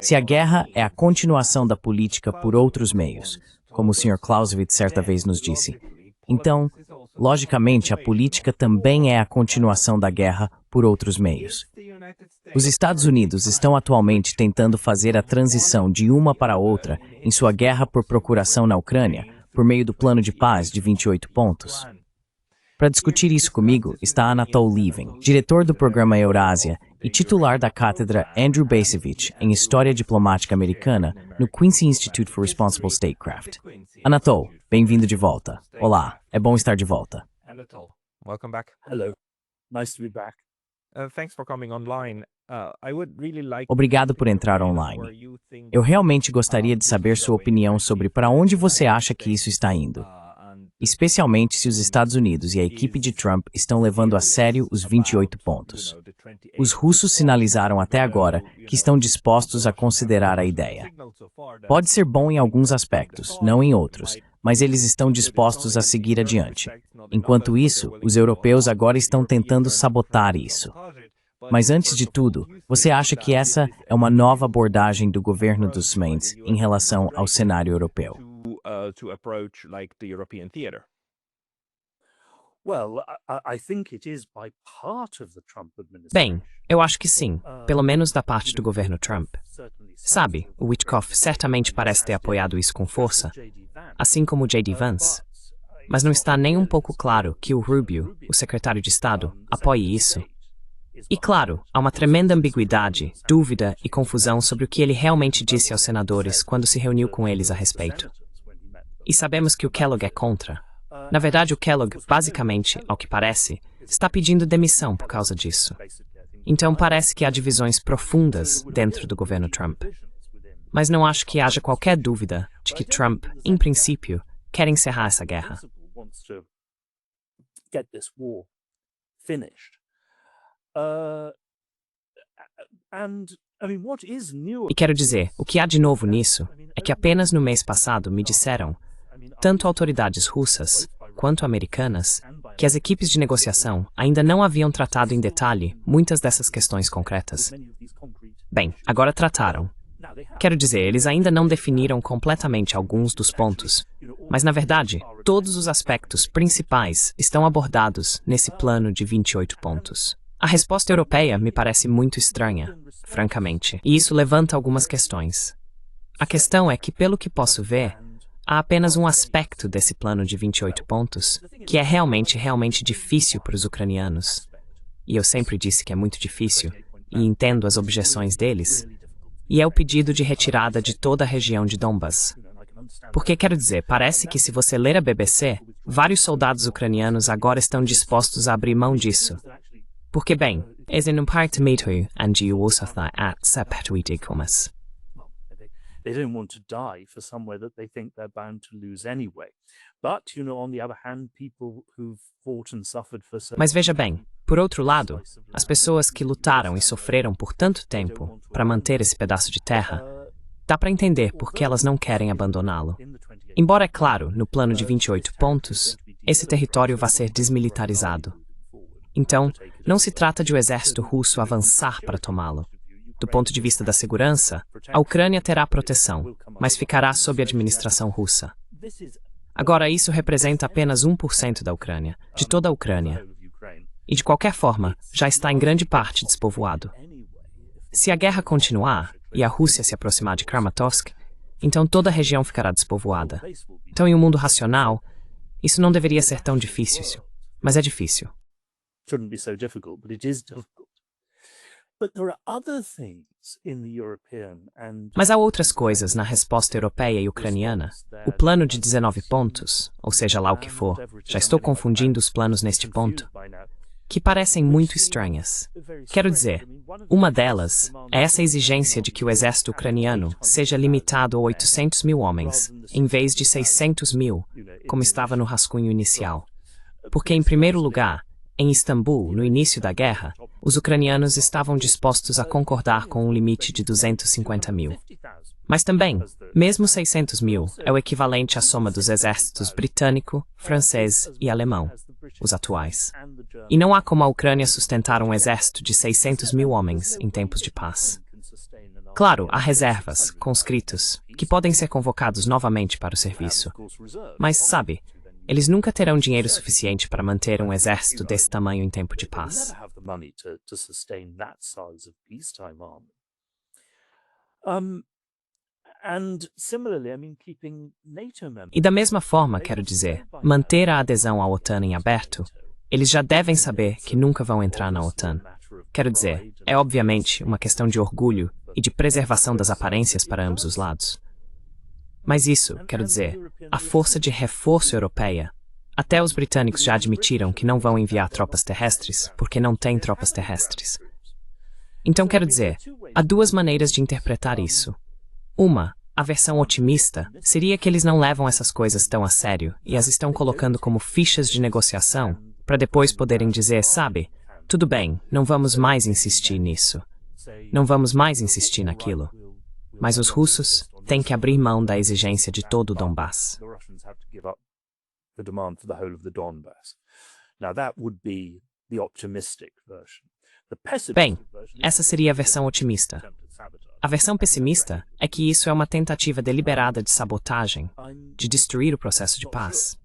Se a guerra é a continuação da política por outros meios, como o Sr. Clausewitz certa vez nos disse, então, logicamente, a política também é a continuação da guerra por outros meios. Os Estados Unidos estão atualmente tentando fazer a transição de uma para outra em sua guerra por procuração na Ucrânia, por meio do plano de paz de 28 pontos. Para discutir isso comigo está Anatol Lievin, diretor do programa Eurásia e titular da cátedra Andrew Bacevich em História Diplomática Americana no Quincy Institute for Responsible Statecraft. Anatol, bem-vindo de volta. Olá, é bom estar de volta. Anatol, welcome back. Hello, nice to be back. Thanks for coming online. Obrigado por entrar online. Eu realmente gostaria de saber sua opinião sobre para onde você acha que isso está indo. Especialmente se os Estados Unidos e a equipe de Trump estão levando a sério os 28 pontos. Os russos sinalizaram até agora que estão dispostos a considerar a ideia. Pode ser bom em alguns aspectos, não em outros, mas eles estão dispostos a seguir adiante. Enquanto isso, os europeus agora estão tentando sabotar isso. Mas antes de tudo, você acha que essa é uma nova abordagem do governo dos Mendes em relação ao cenário europeu? To approach like the European theater? Well, I think it is by part of the Trump administration. Bem, eu acho que sim, pelo menos da parte do governo Trump. Sabe, o Witkoff certamente parece ter apoiado isso com força, assim como o J.D. Vance. Mas não está nem um pouco claro que o Rubio, o secretário de Estado, apoie isso. E claro, há uma tremenda ambiguidade, dúvida e confusão sobre o que ele realmente disse aos senadores quando se reuniu com eles a respeito. E sabemos que o Kellogg é contra. Na verdade, o Kellogg, basicamente, ao que parece, está pedindo demissão por causa disso. Então parece que há divisões profundas dentro do governo Trump. Mas não acho que haja qualquer dúvida de que Trump, em princípio, quer encerrar essa guerra. E quero dizer, o que há de novo nisso é que apenas no mês passado me disseram, tanto autoridades russas quanto americanas, que as equipes de negociação ainda não haviam tratado em detalhe muitas dessas questões concretas. Bem, agora trataram. Quero dizer, eles ainda não definiram completamente alguns dos pontos, mas na verdade, todos os aspectos principais estão abordados nesse plano de 28 pontos. A resposta europeia me parece muito estranha, francamente, e isso levanta algumas questões. A questão é que, pelo que posso ver, há apenas um aspecto desse plano de 28 pontos que é realmente difícil para os ucranianos. E eu sempre disse que é muito difícil, e entendo as objeções deles, e é o pedido de retirada de toda a região de Donbas. Porque, quero dizer, parece que se você ler a BBC, vários soldados ucranianos agora estão dispostos a abrir mão disso. Porque, bem, em parte meio angi o osatha at sapatuidikomas. They don't want to die for somewhere that they think they're bound to lose anyway. But, on the other hand, people who've fought and suffered for so... Mas veja bem, por outro lado, as pessoas que lutaram e sofreram por tanto tempo para manter esse pedaço de terra, dá para entender por que elas não querem abandoná-lo. Embora, é claro, no plano de 28 pontos, esse território vá ser desmilitarizado. Então, não se trata de o exército russo avançar para tomá-lo. Do ponto de vista da segurança, a Ucrânia terá proteção, mas ficará sob administração russa. Agora, isso representa apenas 1% da Ucrânia, de toda a Ucrânia. E, de qualquer forma, já está em grande parte despovoado. Se a guerra continuar e a Rússia se aproximar de Kramatorsk, então toda a região ficará despovoada. Então, em um mundo racional, isso não deveria ser tão difícil, mas é difícil. Shouldn't be so difficult, but it is difficult. But there are other things in the European and... Mas há outras coisas na resposta europeia e ucraniana. O plano de 19 pontos, ou seja lá o que for, já estou confundindo os planos neste ponto, que parecem muito estranhas. Quero dizer, uma delas é essa exigência de que o exército ucraniano seja limitado a 800 mil homens, em vez de 600 mil, como estava no rascunho inicial. Porque, em primeiro lugar, em Istambul, no início da guerra, os ucranianos estavam dispostos a concordar com um limite de 250 mil. Mas também, mesmo 600 mil é o equivalente à soma dos exércitos britânico, francês e alemão, os atuais. E não há como a Ucrânia sustentar um exército de 600 mil homens em tempos de paz. Claro, há reservas, conscritos, que podem ser convocados novamente para o serviço. Mas, sabe, eles nunca terão dinheiro suficiente para manter um exército desse tamanho em tempo de paz. E da mesma forma, quero dizer, manter a adesão à OTAN em aberto, eles já devem saber que nunca vão entrar na OTAN. Quero dizer, é obviamente uma questão de orgulho e de preservação das aparências para ambos os lados. Mas isso, quero dizer, a força de reforço europeia. Até os britânicos já admitiram que não vão enviar tropas terrestres, porque não têm tropas terrestres. Então, quero dizer, há duas maneiras de interpretar isso. Uma, a versão otimista, seria que eles não levam essas coisas tão a sério e as estão colocando como fichas de negociação, para depois poderem dizer, sabe, tudo bem, não vamos mais insistir nisso. Não vamos mais insistir naquilo. Mas os russos têm que abrir mão da exigência de todo o Donbass. Bem, essa seria a versão otimista. A versão pessimista é que isso é uma tentativa deliberada de sabotagem, de destruir o processo de paz.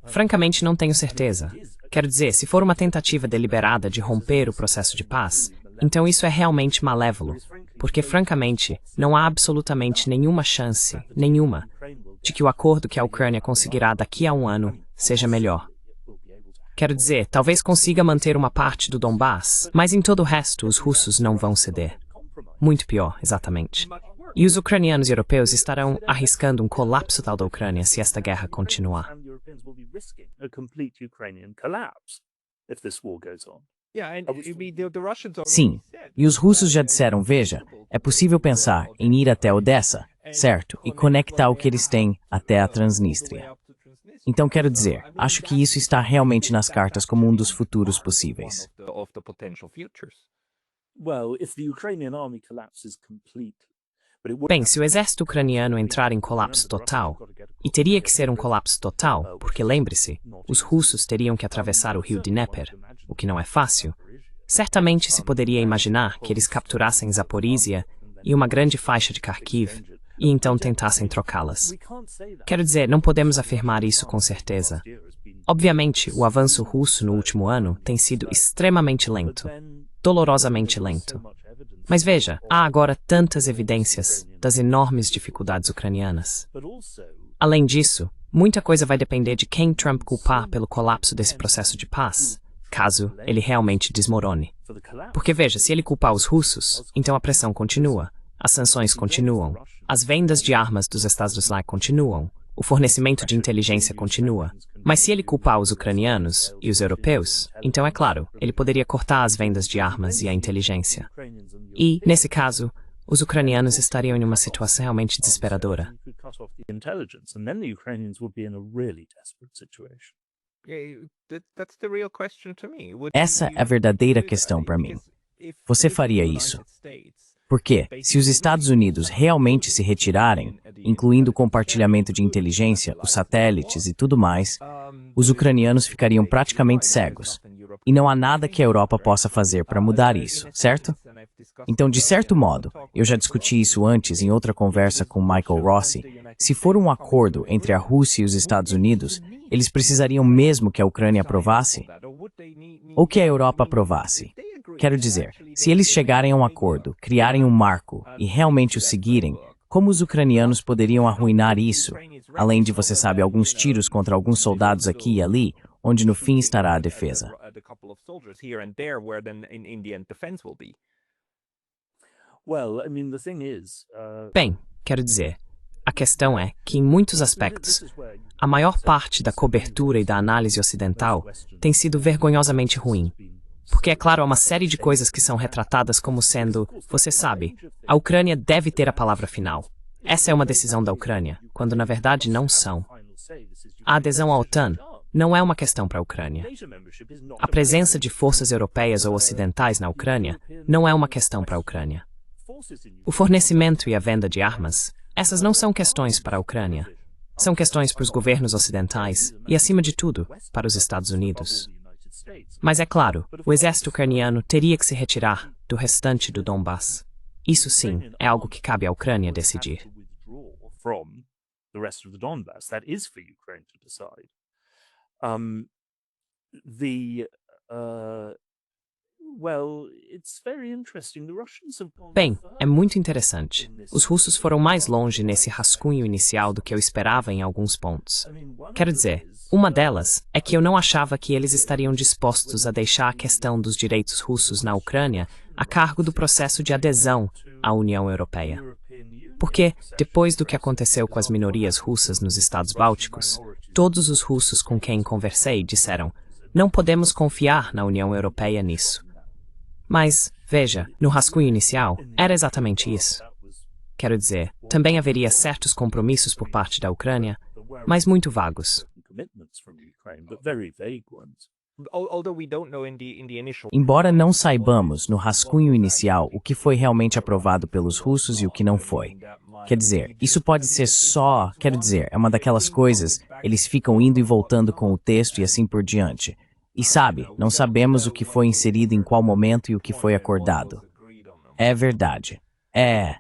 Francamente, não tenho certeza. Quero dizer, se for uma tentativa deliberada de romper o processo de paz, então isso é realmente malévolo, porque, francamente, não há absolutamente nenhuma chance, nenhuma, de que o acordo que a Ucrânia conseguirá daqui a um ano seja melhor. Quero dizer, talvez consiga manter uma parte do Donbass, mas em todo o resto os russos não vão ceder. Muito pior, exatamente. E os ucranianos e europeus estarão arriscando um colapso tal da Ucrânia se esta guerra continuar. Sim, e os russos já disseram, veja, é possível pensar em ir até Odessa, certo, e conectar o que eles têm até a Transnistria. Então quero dizer, acho que isso está realmente nas cartas como um dos futuros possíveis. Bem, se o exército ucraniano entrar em colapso total, e teria que ser um colapso total, porque lembre-se, os russos teriam que atravessar o rio Dnieper, o que não é fácil, certamente se poderia imaginar que eles capturassem Zaporizhia e uma grande faixa de Kharkiv, e então tentassem trocá-las. Quero dizer, não podemos afirmar isso com certeza. Obviamente, o avanço russo no último ano tem sido extremamente lento, dolorosamente lento. Mas veja, há agora tantas evidências das enormes dificuldades ucranianas. Além disso, muita coisa vai depender de quem Trump culpar pelo colapso desse processo de paz, caso ele realmente desmorone. Porque veja, se ele culpar os russos, então a pressão continua, as sanções continuam, as vendas de armas dos Estados continuam, o fornecimento de inteligência continua. Mas se ele culpar os ucranianos e os europeus, então é claro, ele poderia cortar as vendas de armas e a inteligência. E, nesse caso, os ucranianos estariam em uma situação realmente desesperadora. Essa é a verdadeira questão para mim. Você faria isso? Porque, se os Estados Unidos realmente se retirarem, incluindo o compartilhamento de inteligência, os satélites e tudo mais, os ucranianos ficariam praticamente cegos. E não há nada que a Europa possa fazer para mudar isso, certo? Então, de certo modo, eu já discuti isso antes em outra conversa com Michael Rossi, se for um acordo entre a Rússia e os Estados Unidos, eles precisariam mesmo que a Ucrânia aprovasse? Ou que a Europa aprovasse? Quero dizer, se eles chegarem a um acordo, criarem um marco e realmente o seguirem, como os ucranianos poderiam arruinar isso? Além de, você sabe, alguns tiros contra alguns soldados aqui e ali, onde no fim estará a defesa. Bem, quero dizer, a questão é que, em muitos aspectos, a maior parte da cobertura e da análise ocidental tem sido vergonhosamente ruim. Porque, é claro, há uma série de coisas que são retratadas como sendo, você sabe, a Ucrânia deve ter a palavra final. Essa é uma decisão da Ucrânia, quando na verdade não são. A adesão à OTAN não é uma questão para a Ucrânia. A presença de forças europeias ou ocidentais na Ucrânia não é uma questão para a Ucrânia. O fornecimento e a venda de armas, essas não são questões para a Ucrânia. São questões para os governos ocidentais e, acima de tudo, para os Estados Unidos. Mas é claro, o exército ucraniano teria que se retirar do restante do Donbass. Isso sim é algo que cabe à Ucrânia decidir. From the rest of the Donbass. That is for Ukraine to decide. Well, it's very interesting. The Russians have gone Bem, é further muito interessante. in this. Os russos foram mais longe nesse rascunho inicial do que eu esperava em alguns pontos. Quero dizer, uma delas é que eu não achava que eles estariam dispostos a deixar a questão dos direitos russos na Ucrânia a cargo do processo de adesão à União Europeia. Porque, depois do que aconteceu com as minorias russas nos Estados Bálticos, todos os russos com quem conversei disseram: não podemos confiar na União Europeia nisso. Mas, veja, no rascunho inicial, era exatamente isso. Quero dizer, também haveria certos compromissos por parte da Ucrânia, mas muito vagos. Embora não saibamos no rascunho inicial o que foi realmente aprovado pelos russos e o que não foi. Quer dizer, isso pode ser só, quero dizer, é uma daquelas coisas, eles ficam indo e voltando com o texto e assim por diante. E sabe, não sabemos o que foi inserido em qual momento e o que foi acordado. É verdade. É.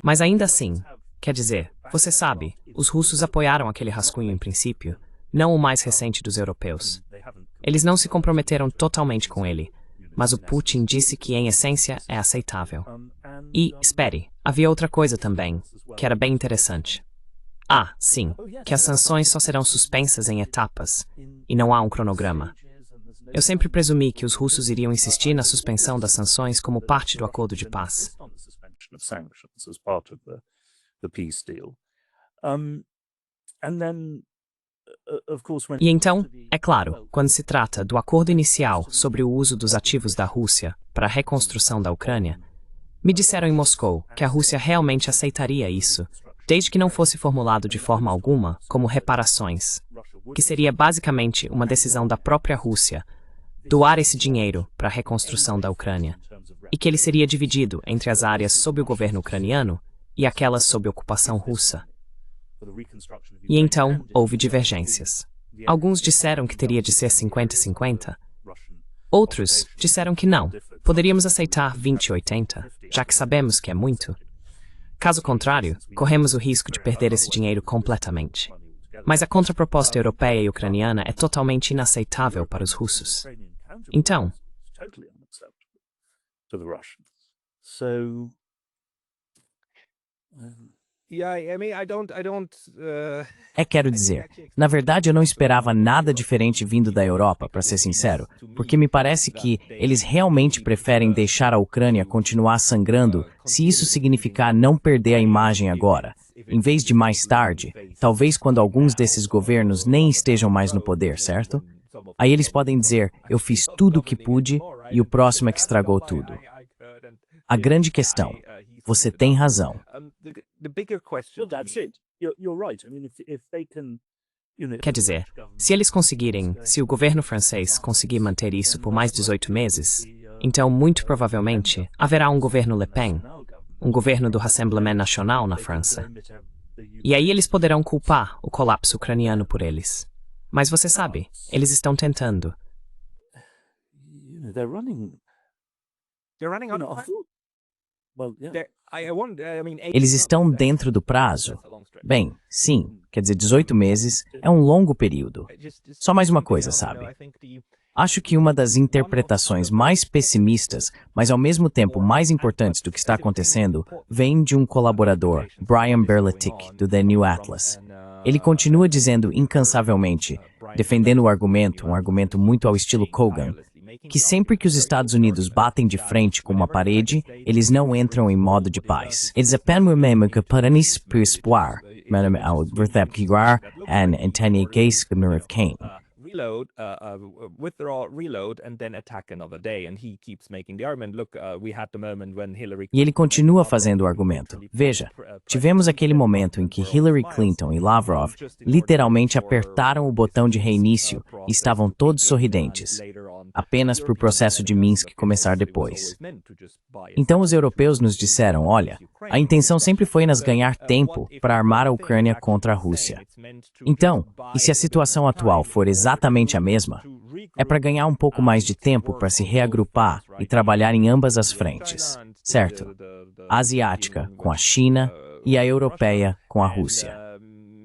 Mas ainda assim, quer dizer, você sabe, os russos apoiaram aquele rascunho em princípio, não o mais recente dos europeus. Eles não se comprometeram totalmente com ele, mas o Putin disse que, em essência, é aceitável. E, espere, havia outra coisa também, que era bem interessante. Ah, sim, que as sanções só serão suspensas em etapas, e não há um cronograma. Eu sempre presumi que os russos iriam insistir na suspensão das sanções como parte do acordo de paz. E então, é claro, quando se trata do acordo inicial sobre o uso dos ativos da Rússia para a reconstrução da Ucrânia, me disseram em Moscou que a Rússia realmente aceitaria isso, desde que não fosse formulado de forma alguma como reparações, que seria basicamente uma decisão da própria Rússia doar esse dinheiro para a reconstrução da Ucrânia, e que ele seria dividido entre as áreas sob o governo ucraniano e aquelas sob ocupação russa. E então houve divergências. Alguns disseram que teria de ser 50-50. Outros disseram que não, poderíamos aceitar 20-80, já que sabemos que é muito. Caso contrário, corremos o risco de perder esse dinheiro completamente. Mas a contraproposta europeia e ucraniana é totalmente inaceitável para os russos. Então, Quero dizer, na verdade eu não esperava nada diferente vindo da Europa, para ser sincero, porque me parece que eles realmente preferem deixar a Ucrânia continuar sangrando se isso significar não perder a imagem agora, em vez de mais tarde, talvez quando alguns desses governos nem estejam mais no poder, certo? Aí eles podem dizer, eu fiz tudo o que pude e o próximo é que estragou tudo. A grande questão, você tem razão. Quer dizer, se eles conseguirem, se o governo francês conseguir manter isso por mais 18 meses, então muito provavelmente haverá um governo Le Pen, um governo do Rassemblement National na França. E aí eles poderão culpar o colapso ucraniano por eles. Mas você sabe, eles estão tentando. Eles estão dentro do prazo? Bem, sim, quer dizer, 18 meses é um longo período. Só mais uma coisa, sabe? Acho que uma das interpretações mais pessimistas, mas ao mesmo tempo mais importantes do que está acontecendo, vem de um colaborador, Brian Berletic, do The New Atlas. Ele continua dizendo incansavelmente, defendendo o argumento, um argumento muito ao estilo Kogan, que sempre que os Estados Unidos batem de frente com uma parede, eles não entram em modo de paz. Eles apenas que paranis por espoir, E ele continua fazendo o argumento. Veja, tivemos aquele momento em que Hillary Clinton e Lavrov literalmente apertaram o botão de reinício e estavam todos sorridentes, apenas para o processo de Minsk começar depois. Então os europeus nos disseram, olha, A intenção sempre foi nas ganhar tempo para armar a Ucrânia contra a Rússia. Então, e se a situação atual for exatamente a mesma, é para ganhar um pouco mais de tempo para se reagrupar e trabalhar em ambas as frentes, certo? A asiática com a China e a europeia com a Rússia.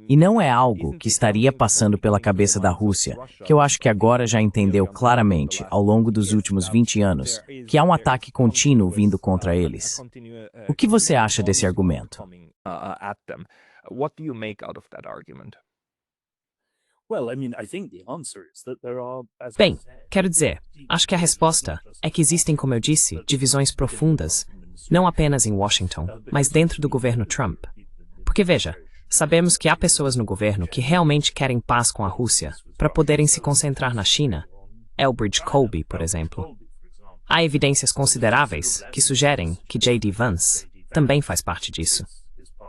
E não é algo que estaria passando pela cabeça da Rússia, que eu acho que agora já entendeu claramente, ao longo dos últimos 20 anos, que há um ataque contínuo vindo contra eles. O que você acha desse argumento? What do you make out of that argument? Bem, quero dizer, acho que a resposta é que existem, como eu disse, divisões profundas, não apenas em Washington, mas dentro do governo Trump. Porque veja, sabemos que há pessoas no governo que realmente querem paz com a Rússia para poderem se concentrar na China. Elbridge Colby, por exemplo. Há evidências consideráveis que sugerem que J.D. Vance também faz parte disso.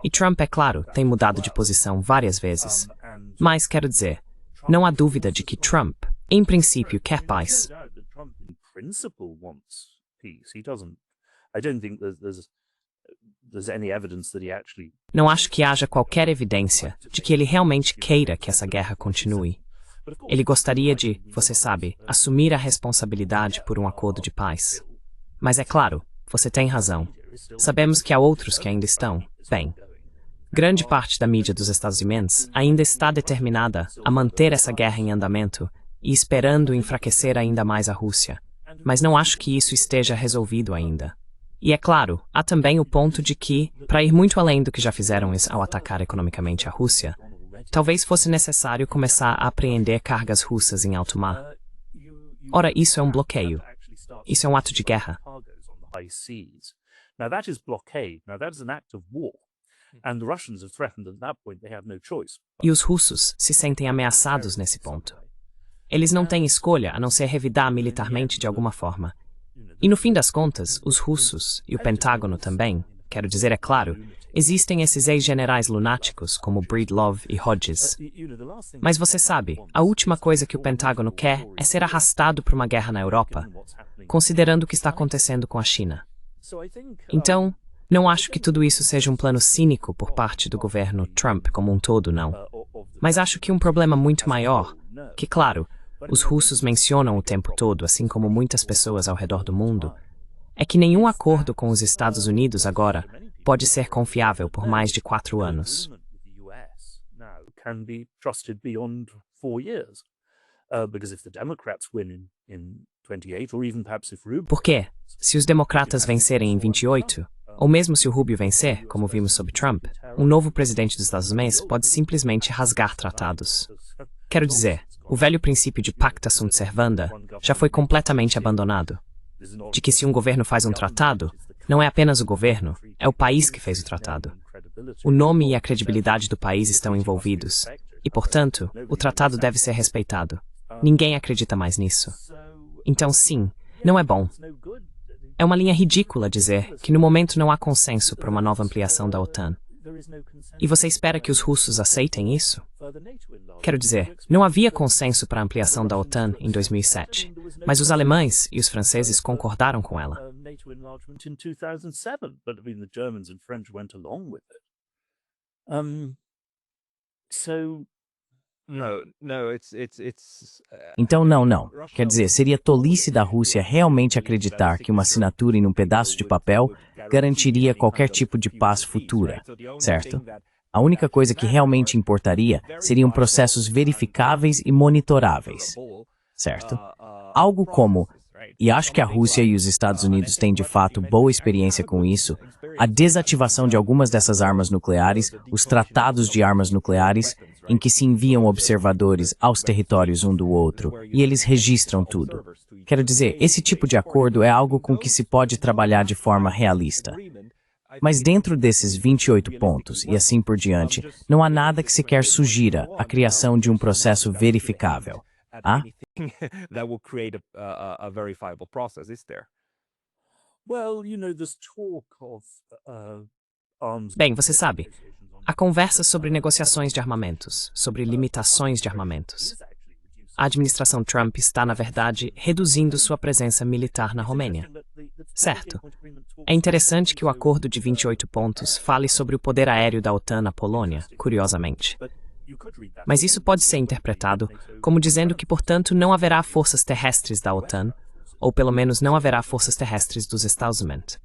E Trump, é claro, tem mudado de posição várias vezes. Mas, quero dizer, não há dúvida de que Trump, em princípio, quer paz. Não acho que haja qualquer evidência de que ele realmente queira que essa guerra continue. Ele gostaria de, você sabe, assumir a responsabilidade por um acordo de paz. Mas é claro, você tem razão. Sabemos que há outros que ainda estão, bem. Grande parte da mídia dos Estados Unidos ainda está determinada a manter essa guerra em andamento e esperando enfraquecer ainda mais a Rússia. Mas não acho que isso esteja resolvido ainda. E é claro, há também o ponto de que, para ir muito além do que já fizeram ao atacar economicamente a Rússia, talvez fosse necessário começar a apreender cargas russas em alto mar. Ora, isso é um bloqueio. Isso é um ato de guerra. E os russos se sentem ameaçados nesse ponto. Eles não têm escolha a não ser revidar militarmente de alguma forma. E no fim das contas, os russos, e o Pentágono também, quero dizer, é claro, existem esses ex-generais lunáticos como Breedlove e Hodges. Mas você sabe, a última coisa que o Pentágono quer é ser arrastado para uma guerra na Europa, considerando o que está acontecendo com a China. Então, não acho que tudo isso seja um plano cínico por parte do governo Trump como um todo, não. Mas acho que um problema muito maior, que claro, os russos mencionam o tempo todo, assim como muitas pessoas ao redor do mundo, é que nenhum acordo com os Estados Unidos agora pode ser confiável por mais de 4 anos. Porque, se os democratas vencerem em 28, ou mesmo se o Rubio vencer, como vimos sob Trump, um novo presidente dos Estados Unidos pode simplesmente rasgar tratados. Quero dizer, o velho princípio de pacta sunt servanda já foi completamente abandonado. De que se um governo faz um tratado, não é apenas o governo, é o país que fez o tratado. O nome e a credibilidade do país estão envolvidos, e, portanto, o tratado deve ser respeitado. Ninguém acredita mais nisso. Então, sim, não é bom. É uma linha ridícula dizer que no momento não há consenso para uma nova ampliação da OTAN. E você espera que os russos aceitem isso? Quero dizer, não havia consenso para a ampliação da OTAN em 2007, mas os alemães e os franceses concordaram com ela. Então não. Quer dizer, seria tolice da Rússia realmente acreditar que uma assinatura em um pedaço de papel garantiria qualquer tipo de paz futura, certo? A única coisa que realmente importaria seriam processos verificáveis e monitoráveis, certo? Algo como, e acho que a Rússia e os Estados Unidos têm de fato boa experiência com isso, a desativação de algumas dessas armas nucleares, os tratados de armas nucleares, em que se enviam observadores aos territórios um do outro e eles registram tudo. Quero dizer, esse tipo de acordo é algo com que se pode trabalhar de forma realista. Mas dentro desses 28 pontos e assim por diante, não há nada que sequer sugira a criação de um processo verificável. Hã? Bem, você sabe, há conversas sobre negociações de armamentos, sobre limitações de armamentos. A administração Trump está, na verdade, reduzindo sua presença militar na Romênia. certo? É interessante que o acordo de 28 pontos fale sobre o poder aéreo da OTAN na Polônia, curiosamente. Mas isso pode ser interpretado como dizendo que, portanto, não haverá forças terrestres da OTAN, ou pelo menos não haverá forças terrestres dos Estados Unidos.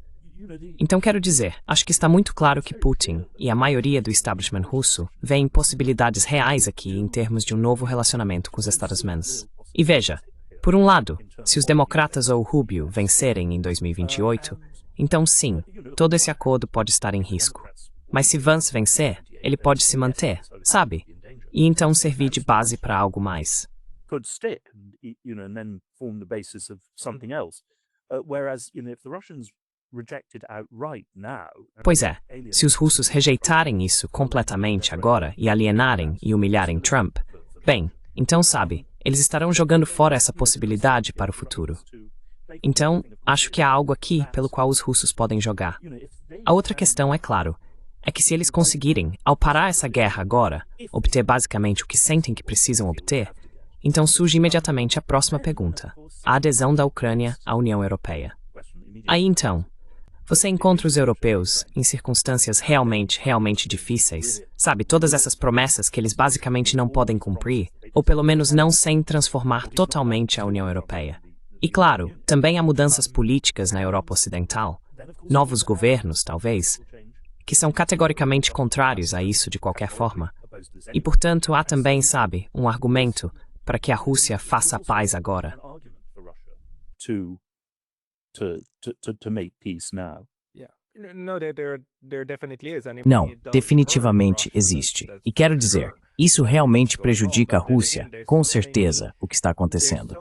Então quero dizer, acho que está muito claro que Putin e a maioria do establishment russo veem possibilidades reais aqui em termos de um novo relacionamento com os Estados Unidos. E veja, por um lado, se os democratas ou Rubio vencerem em 2028, então sim, todo esse acordo pode estar em risco. Mas se Vance vencer, ele pode se manter, sabe? E então servir de base para algo mais. Could stick, and then form the basis of something else. Whereas, if the Russians reject it outright now. Pois é, se os russos rejeitarem isso completamente agora e alienarem e humilharem Trump, bem, então sabe, eles estarão jogando fora essa possibilidade para o futuro. Então, acho que há algo aqui pelo qual os russos podem jogar. A outra questão, é claro, é que se eles conseguirem, ao parar essa guerra agora, obter basicamente o que sentem que precisam obter, então surge imediatamente a próxima pergunta: a adesão da Ucrânia à União Europeia. Aí então, você encontra os europeus em circunstâncias realmente difíceis, sabe, todas essas promessas que eles basicamente não podem cumprir, ou pelo menos não sem transformar totalmente a União Europeia. E claro, também há mudanças políticas na Europa Ocidental, novos governos, talvez, que são categoricamente contrários a isso de qualquer forma. E, portanto, há também, sabe, um argumento para que a Rússia faça a paz agora. To make peace now. Não, definitivamente existe. E quero dizer, isso realmente prejudica a Rússia, com certeza, o que está acontecendo.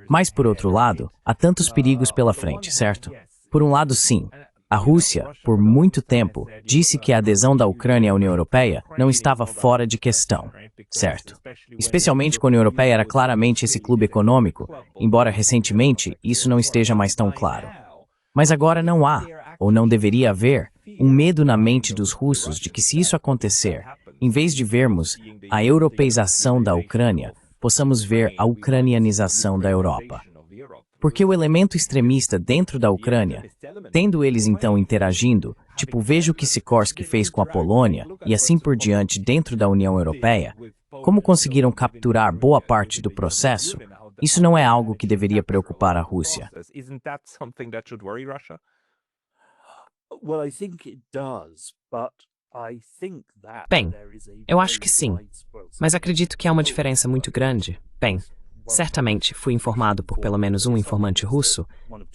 Mas, por outro lado, há tantos perigos pela frente, certo? Por um lado, sim. A Rússia, por muito tempo, disse que a adesão da Ucrânia à União Europeia não estava fora de questão, certo? Especialmente quando a União Europeia era claramente esse clube econômico, embora recentemente isso não esteja mais tão claro. Mas agora não há, ou não deveria haver, um medo na mente dos russos de que se isso acontecer, em vez de vermos a europeização da Ucrânia, possamos ver a ucranianização da Europa. Porque o elemento extremista dentro da Ucrânia, tendo eles então interagindo, tipo veja o que Sikorsky fez com a Polônia e assim por diante dentro da União Europeia, como conseguiram capturar boa parte do processo, isso não é algo que deveria preocupar a Rússia. Bem, eu acho que sim, mas acredito que há uma diferença muito grande. Bem, certamente fui informado por pelo menos um informante russo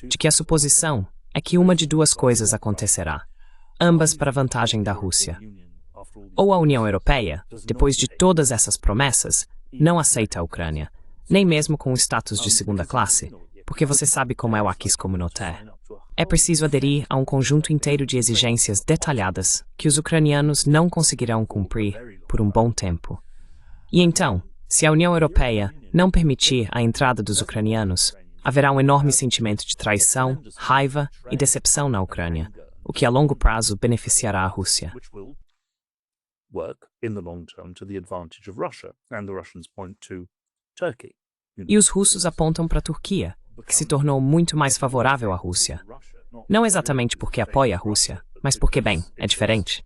de que a suposição é que uma de duas coisas acontecerá, ambas para a vantagem da Rússia. Ou a União Europeia, depois de todas essas promessas, não aceita a Ucrânia, nem mesmo com o status de segunda classe, porque você sabe como é o acquis communautaire. É preciso aderir a um conjunto inteiro de exigências detalhadas que os ucranianos não conseguirão cumprir por um bom tempo. E então, se a União Europeia não permitir a entrada dos ucranianos, haverá um enorme sentimento de traição, raiva e decepção na Ucrânia, o que a longo prazo beneficiará a Rússia. E os russos apontam para a Turquia, que se tornou muito mais favorável à Rússia. Não exatamente porque apoia a Rússia, mas porque, bem, é diferente.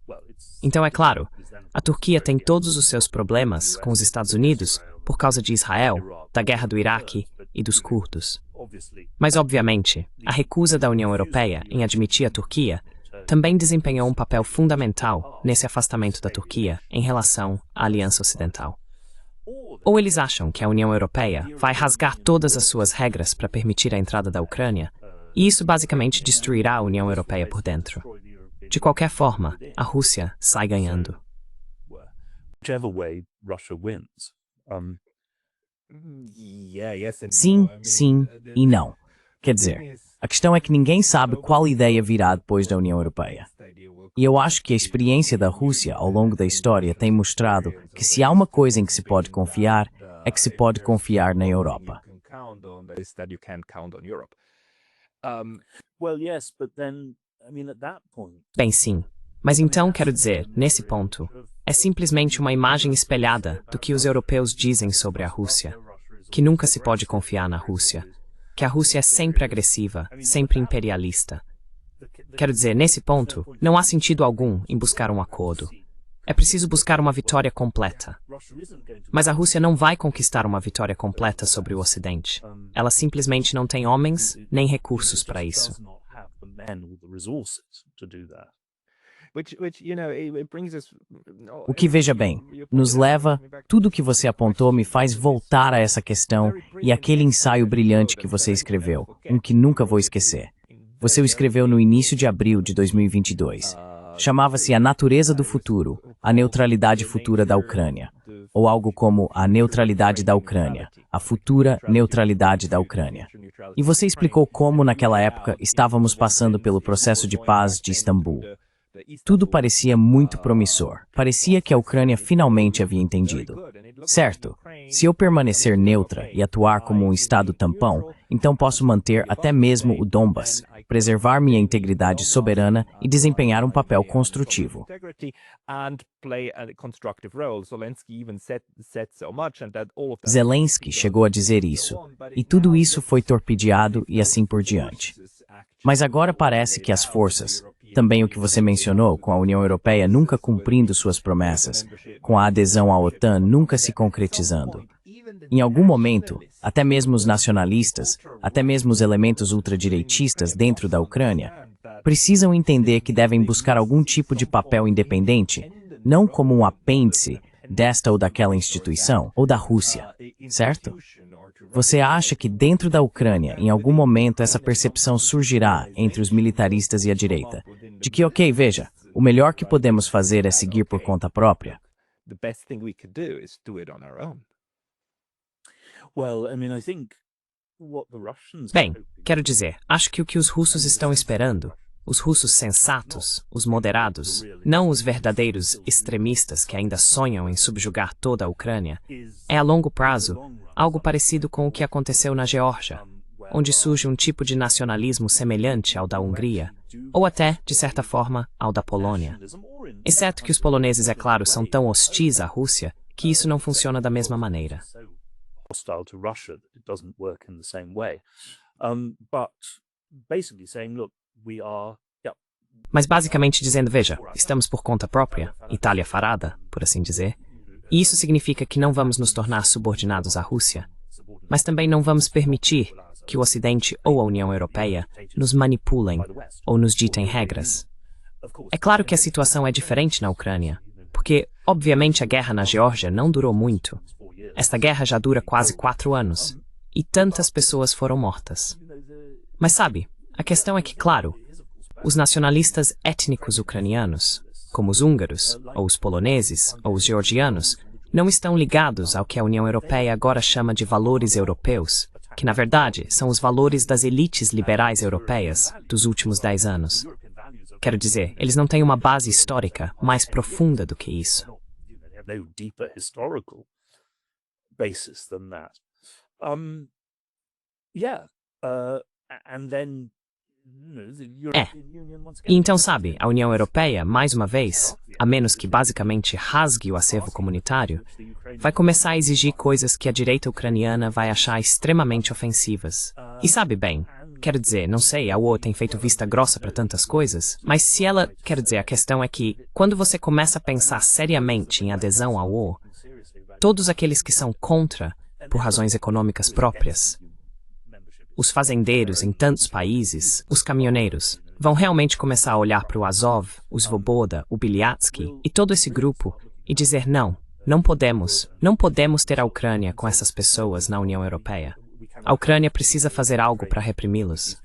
Então, é claro, a Turquia tem todos os seus problemas com os Estados Unidos por causa de Israel, da guerra do Iraque e dos curdos. Mas, obviamente, a recusa da União Europeia em admitir a Turquia também desempenhou um papel fundamental nesse afastamento da Turquia em relação à Aliança Ocidental. Ou eles acham que a União Europeia vai rasgar todas as suas regras para permitir a entrada da Ucrânia, e isso basicamente destruirá a União Europeia por dentro. De qualquer forma, a Rússia sai ganhando. Sim, sim e não. Quer dizer, a questão é que ninguém sabe qual ideia virá depois da União Europeia. E eu acho que a experiência da Rússia ao longo da história tem mostrado que se há uma coisa em que se pode confiar, é que se pode confiar na Europa. Bem, sim. Mas então, quero dizer, nesse ponto, é simplesmente uma imagem espelhada do que os europeus dizem sobre a Rússia, que nunca se pode confiar na Rússia, que a Rússia é sempre agressiva, sempre imperialista. Quero dizer, nesse ponto, não há sentido algum em buscar um acordo. É preciso buscar uma vitória completa. Mas a Rússia não vai conquistar uma vitória completa sobre o Ocidente. Ela simplesmente não tem homens nem recursos para isso. O que, veja bem, nos leva, tudo o que você apontou me faz voltar a essa questão e aquele ensaio brilhante que você escreveu, que nunca vou esquecer. Você o escreveu no início de abril de 2022. Chamava-se A Natureza do Futuro, a Neutralidade Futura da Ucrânia. Ou algo como A Neutralidade da Ucrânia, a Futura Neutralidade da Ucrânia. E você explicou como, naquela época, estávamos passando pelo processo de paz de Istambul. Tudo parecia muito promissor. Parecia que a Ucrânia finalmente havia entendido. Certo, se eu permanecer neutra e atuar como um Estado tampão, então posso manter até mesmo o Donbas, preservar minha integridade soberana e desempenhar um papel construtivo. Zelensky chegou a dizer isso, e tudo isso foi torpedeado e assim por diante. Mas agora parece que as forças, também o que você mencionou, com a União Europeia nunca cumprindo suas promessas, com a adesão à OTAN nunca se concretizando. Em algum momento, até mesmo os nacionalistas, até mesmo os elementos ultradireitistas dentro da Ucrânia, precisam entender que devem buscar algum tipo de papel independente, não como um apêndice desta ou daquela instituição, ou da Rússia, certo? Você acha que dentro da Ucrânia, em algum momento, essa percepção surgirá entre os militaristas e a direita, de que, ok, veja, o melhor que podemos fazer é seguir por conta própria? Bem, quero dizer, acho que o que os russos estão esperando, os russos sensatos, os moderados, não os verdadeiros extremistas que ainda sonham em subjugar toda a Ucrânia, é a longo prazo algo parecido com o que aconteceu na Geórgia, onde surge um tipo de nacionalismo semelhante ao da Hungria, ou até, de certa forma, ao da Polônia. Exceto que os poloneses, é claro, são tão hostis à Rússia que isso não funciona da mesma maneira. Mas basicamente dizendo, veja, estamos por conta própria, Itália farada, por assim dizer, e isso significa que não vamos nos tornar subordinados à Rússia, mas também não vamos permitir que o Ocidente ou a União Europeia nos manipulem ou nos ditem regras. É claro que a situação é diferente na Ucrânia, porque, obviamente, a guerra na Geórgia não durou muito. Esta guerra já dura quase 4 anos, e tantas pessoas foram mortas. Mas sabe, a questão é que, claro, os nacionalistas étnicos ucranianos, como os húngaros, ou os poloneses, ou os georgianos, não estão ligados ao que a União Europeia agora chama de valores europeus, que na verdade são os valores das elites liberais europeias dos últimos 10 anos. Quero dizer, eles não têm uma base histórica mais profunda do que isso. E então, sabe, a União Europeia, mais uma vez, a menos que basicamente rasgue o acervo comunitário, vai começar a exigir coisas que a direita ucraniana vai achar extremamente ofensivas. E sabe bem, quero dizer, não sei, a UE tem feito vista grossa para tantas coisas, mas se ela, quero dizer, a questão é que, quando você começa a pensar seriamente em adesão à UE, todos aqueles que são contra, por razões econômicas próprias, os fazendeiros em tantos países, os caminhoneiros, vão realmente começar a olhar para o Azov, o Svoboda, o Bilyatsky e todo esse grupo e dizer não podemos ter a Ucrânia com essas pessoas na União Europeia. A Ucrânia precisa fazer algo para reprimi-los.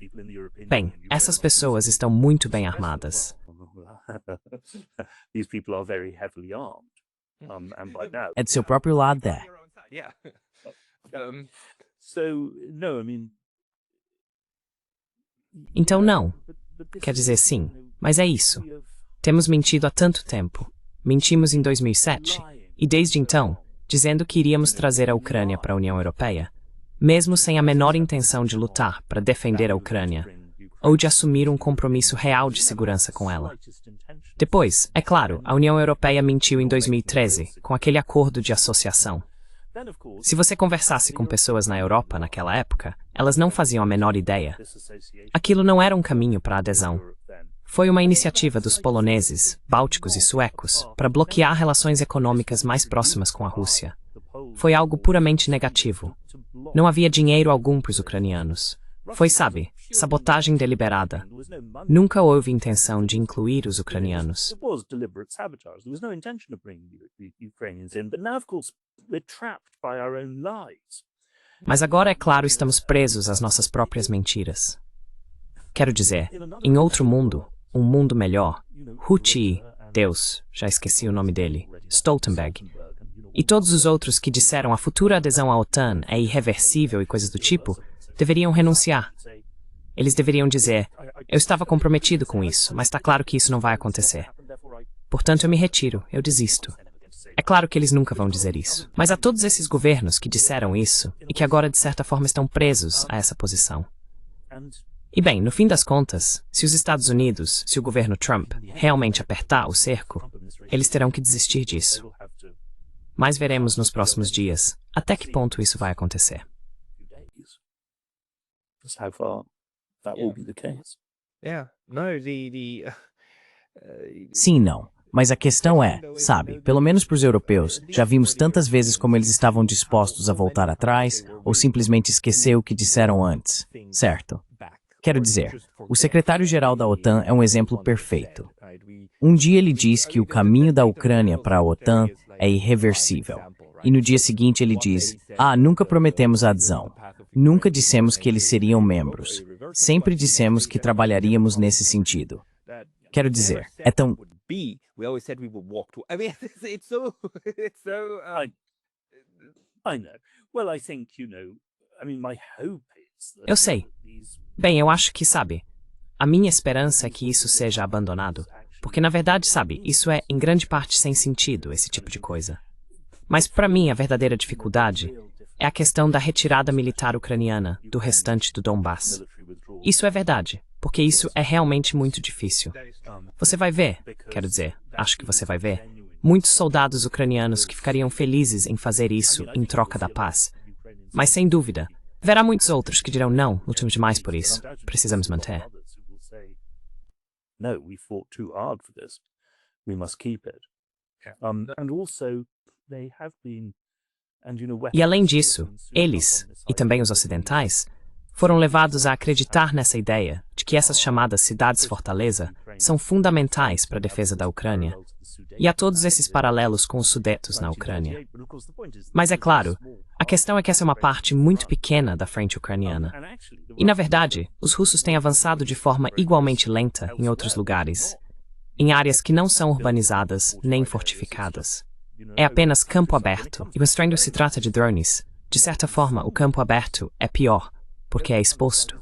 Bem, essas pessoas estão muito bem armadas. É do seu próprio lado, é. Então não. Quer dizer sim, mas é isso. Temos mentido há tanto tempo. Mentimos em 2007, e desde então, dizendo que iríamos trazer a Ucrânia para a União Europeia, mesmo sem a menor intenção de lutar para defender a Ucrânia, ou de assumir um compromisso real de segurança com ela. Depois, é claro, a União Europeia mentiu em 2013, com aquele acordo de associação. Se você conversasse com pessoas na Europa naquela época, elas não faziam a menor ideia. Aquilo não era um caminho para a adesão. Foi uma iniciativa dos poloneses, bálticos e suecos para bloquear relações econômicas mais próximas com a Rússia. Foi algo puramente negativo. Não havia dinheiro algum para os ucranianos. Foi, sabe, sabotagem deliberada. Nunca houve intenção de incluir os ucranianos. Mas agora, é claro, estamos presos às nossas próprias mentiras. Quero dizer, em outro mundo, um mundo melhor, Hu Chi, Deus, já esqueci o nome dele, Stoltenberg, e todos os outros que disseram a futura adesão à OTAN é irreversível e coisas do tipo, deveriam renunciar. Eles deveriam dizer, eu estava comprometido com isso, mas está claro que isso não vai acontecer. Portanto, eu me retiro, eu desisto. É claro que eles nunca vão dizer isso. Mas há todos esses governos que disseram isso e que agora, de certa forma, estão presos a essa posição. E bem, no fim das contas, se os Estados Unidos, se o governo Trump, realmente apertar o cerco, eles terão que desistir disso. Mas veremos nos próximos dias até que ponto isso vai acontecer. How far that will be the case. Yeah. No, Sim, não. Mas a questão é, sabe, pelo menos para os europeus, já vimos tantas vezes como eles estavam dispostos a voltar atrás ou simplesmente esquecer o que disseram antes, certo? Quero dizer, o secretário-geral da OTAN é um exemplo perfeito. Um dia ele diz que o caminho da Ucrânia para a OTAN é irreversível. E no dia seguinte ele diz, nunca prometemos a adesão. Nunca dissemos que eles seriam membros. Sempre dissemos que trabalharíamos nesse sentido. Quero dizer, é tão... Eu sei. Bem, eu acho que, sabe, a minha esperança é que isso seja abandonado. Porque, na verdade, sabe, isso é, em grande parte, sem sentido, esse tipo de coisa. Mas, para mim, a verdadeira dificuldade é a questão da retirada militar ucraniana do restante do Donbass. Isso é verdade, porque isso é realmente muito difícil. Você vai ver, quero dizer, acho que você vai ver, muitos soldados ucranianos que ficariam felizes em fazer isso em troca da paz. Mas, sem dúvida, haverá muitos outros que dirão não, lutamos demais por isso, precisamos manter. No, we fought too hard for this. We must keep it. And also, they have been, and you know, E além disso, eles, e também os ocidentais, foram levados a acreditar nessa ideia de que essas chamadas cidades-fortaleza são fundamentais para a defesa da Ucrânia. E há todos esses paralelos com os Sudetos na Ucrânia. Mas é claro, a questão é que essa é uma parte muito pequena da frente ucraniana. E, na verdade, os russos têm avançado de forma igualmente lenta em outros lugares, em áreas que não são urbanizadas nem fortificadas. É apenas campo aberto. E quando se trata de drones, de certa forma, o campo aberto é pior, porque é exposto.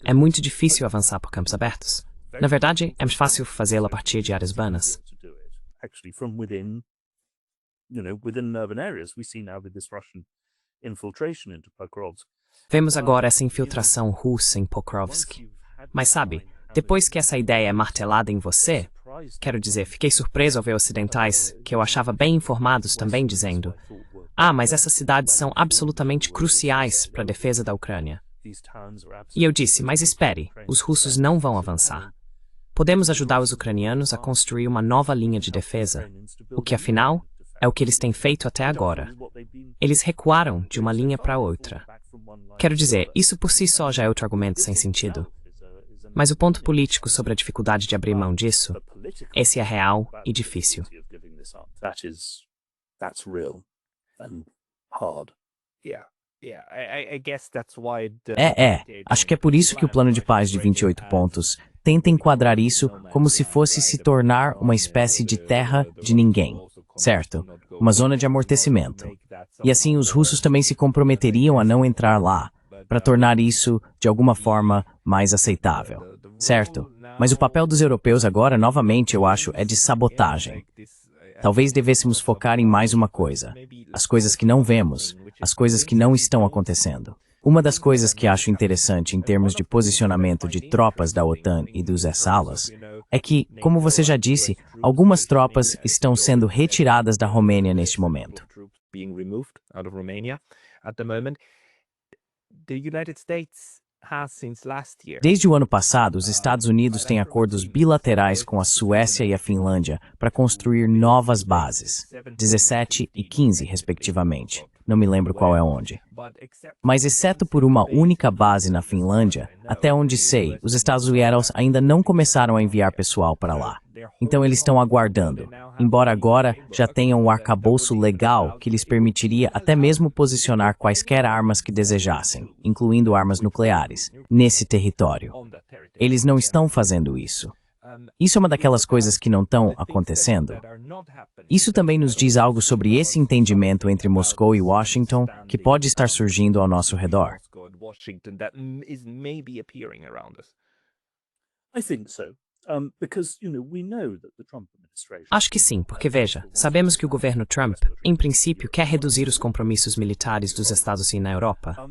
É muito difícil avançar por campos abertos. Na verdade, é mais fácil fazê-lo a partir de áreas urbanas. Actually, from within, within urban areas, we see now with this Russian infiltration into Pokrovsk. Vemos agora essa infiltração russa em Pokrovsk. Mas sabe, depois que essa ideia é martelada em você, quero dizer, fiquei surpreso ao ver ocidentais, que eu achava bem informados também dizendo, mas essas cidades são absolutamente cruciais para a defesa da Ucrânia. E eu disse, mas espere, os russos não vão avançar. Podemos ajudar os ucranianos a construir uma nova linha de defesa, o que, afinal, é o que eles têm feito até agora. Eles recuaram de uma linha para outra. Quero dizer, isso por si só já é outro argumento sem sentido. Mas o ponto político sobre a dificuldade de abrir mão disso, esse é real e difícil. Acho que é por isso que o plano de paz de 28 pontos tenta enquadrar isso como se fosse se tornar uma espécie de terra de ninguém, certo? Uma zona de amortecimento. E assim os russos também se comprometeriam a não entrar lá, para tornar isso, de alguma forma, mais aceitável, certo? Mas o papel dos europeus agora, novamente, eu acho, é de sabotagem. Talvez devêssemos focar em mais uma coisa. As coisas que não vemos, as coisas que não estão acontecendo. Uma das coisas que acho interessante em termos de posicionamento de tropas da OTAN e dos Essalas é que, como você já disse, algumas tropas estão sendo retiradas da Romênia neste momento. being removed out of Romania at the moment. The United States has since last year. Desde o ano passado, os Estados Unidos têm acordos bilaterais com a Suécia e a Finlândia para construir novas bases, 17 e 15, respectivamente. Não me lembro qual é onde. Mas, exceto por uma única base na Finlândia, até onde sei, os Estados Unidos ainda não começaram a enviar pessoal para lá. Então eles estão aguardando, embora agora já tenham um arcabouço legal que lhes permitiria até mesmo posicionar quaisquer armas que desejassem, incluindo armas nucleares, nesse território. Eles não estão fazendo isso. Isso é uma daquelas coisas que não estão acontecendo. Isso também nos diz algo sobre esse entendimento entre Moscou e Washington que pode estar surgindo ao nosso redor. I think so. Because, we know that the Trump administration... Acho que sim, porque veja, sabemos que o governo Trump, em princípio, quer reduzir os compromissos militares dos Estados Unidos na Europa.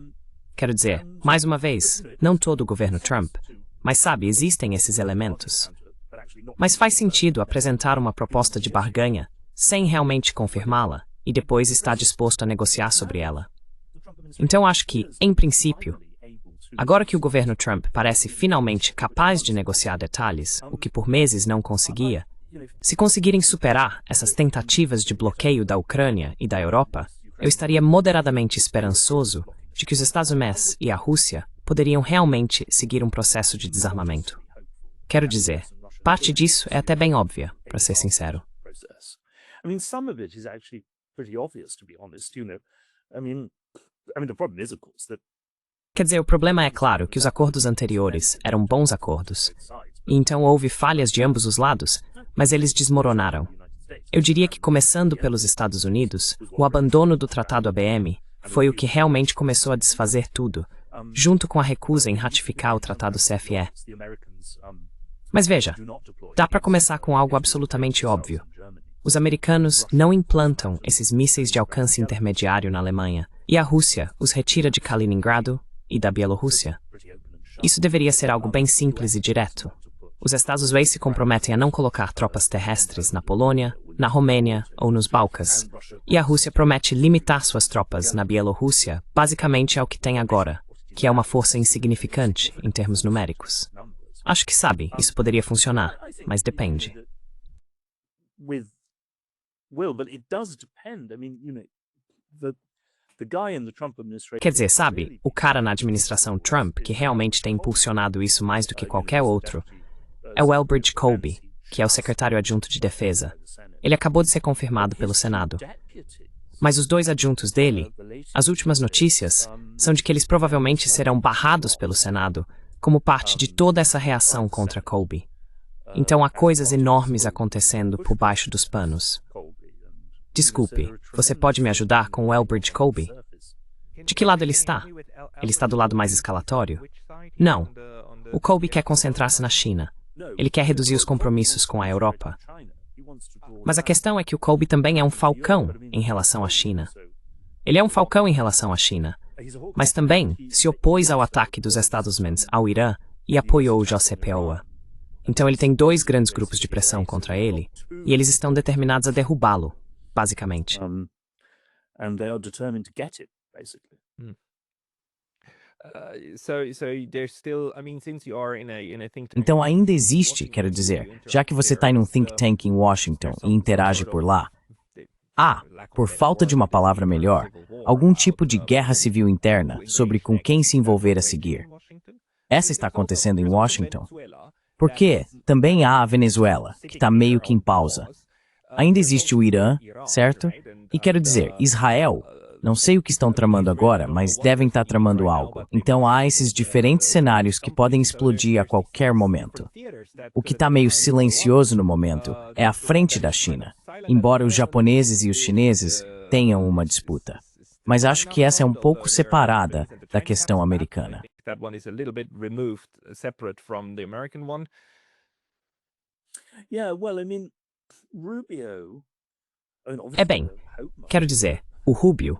Quero dizer, mais uma vez, não todo o governo Trump, mas sabe, existem esses elementos. Mas faz sentido apresentar uma proposta de barganha, sem realmente confirmá-la, e depois estar disposto a negociar sobre ela. Então acho que, em princípio, agora que o governo Trump parece finalmente capaz de negociar detalhes, o que por meses não conseguia, se conseguirem superar essas tentativas de bloqueio da Ucrânia e da Europa, eu estaria moderadamente esperançoso de que os Estados Unidos e a Rússia poderiam realmente seguir um processo de desarmamento. Quero dizer, parte disso é até bem óbvia, para ser sincero. Some of it is actually pretty obvious, to be honest, the problem is, of course, that Quer dizer, o problema é claro que os acordos anteriores eram bons acordos, e então houve falhas de ambos os lados, mas eles desmoronaram. Eu diria que, começando pelos Estados Unidos, o abandono do Tratado ABM foi o que realmente começou a desfazer tudo, junto com a recusa em ratificar o Tratado CFE. Mas veja, dá para começar com algo absolutamente óbvio. Os americanos não implantam esses mísseis de alcance intermediário na Alemanha, e a Rússia os retira de Kaliningrado e da Bielorrússia. Isso deveria ser algo bem simples e direto. Os Estados Unidos se comprometem a não colocar tropas terrestres na Polônia, na Romênia ou nos Balcãs, e a Rússia promete limitar suas tropas na Bielorrússia basicamente ao que tem agora, que é uma força insignificante em termos numéricos. Acho que sabe, isso poderia funcionar, mas depende. Quer dizer, sabe, o cara na administração Trump que realmente tem impulsionado isso mais do que qualquer outro é o Elbridge Colby, que é o secretário adjunto de defesa. Ele acabou de ser confirmado pelo Senado. Mas os dois adjuntos dele, as últimas notícias, são de que eles provavelmente serão barrados pelo Senado como parte de toda essa reação contra Colby. Então há coisas enormes acontecendo por baixo dos panos. Desculpe, você pode me ajudar com o Elbridge Colby? De que lado ele está? Ele está do lado mais escalatório? Não. O Colby quer concentrar-se na China. Ele quer reduzir os compromissos com a Europa. Mas a questão é que o Colby também é um falcão em relação à China. Ele é um falcão em relação à China, mas também se opôs ao ataque dos Estados Unidos ao Irã e apoiou o JCPOA. Então ele tem dois grandes grupos de pressão contra ele, e eles estão determinados a derrubá-lo, basicamente. Então ainda existe, quero dizer, já que você está em um think tank em Washington e interage por lá, há, por falta de uma palavra melhor, algum tipo de guerra civil interna sobre com quem se envolver a seguir. Essa está acontecendo em Washington. Porque também há a Venezuela, que está meio que em pausa. Ainda existe o Irã, certo? E quero dizer, Israel, não sei o que estão tramando agora, mas devem estar tramando algo. Então há esses diferentes cenários que podem explodir a qualquer momento. O que está meio silencioso no momento é a frente da China, embora os japoneses e os chineses tenham uma disputa. Mas acho que essa é um pouco separada da questão americana. É bem, quero dizer, o Rubio,